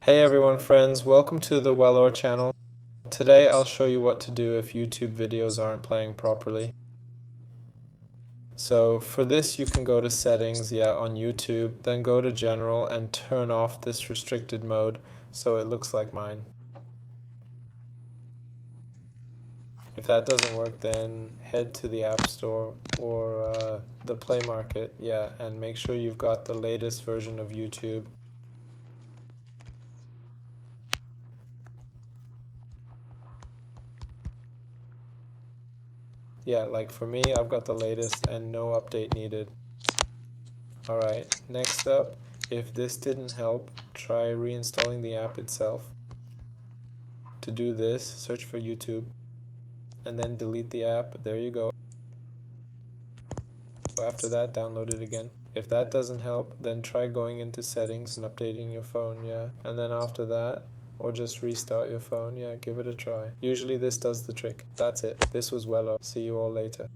Hey everyone friends, welcome to the Wellor channel. Today I'll show you what to do if YouTube videos aren't playing properly. So for this you can go to settings, on YouTube, then go to general and turn off this restricted mode so it looks like mine. If that doesn't work, then head to the App Store or the Play Market, and make sure you've got the latest version of YouTube. Like for me, I've got the latest and no update needed. Alright, next up, if this didn't help, try reinstalling the app itself. To do this, search for YouTube, and then delete the app. There you go. After that, download it again. If that doesn't help, then try going into settings and updating your phone, and then after that, or just restart your phone, give it a try. Usually this does the trick. That's it. This was Wello. See you all later.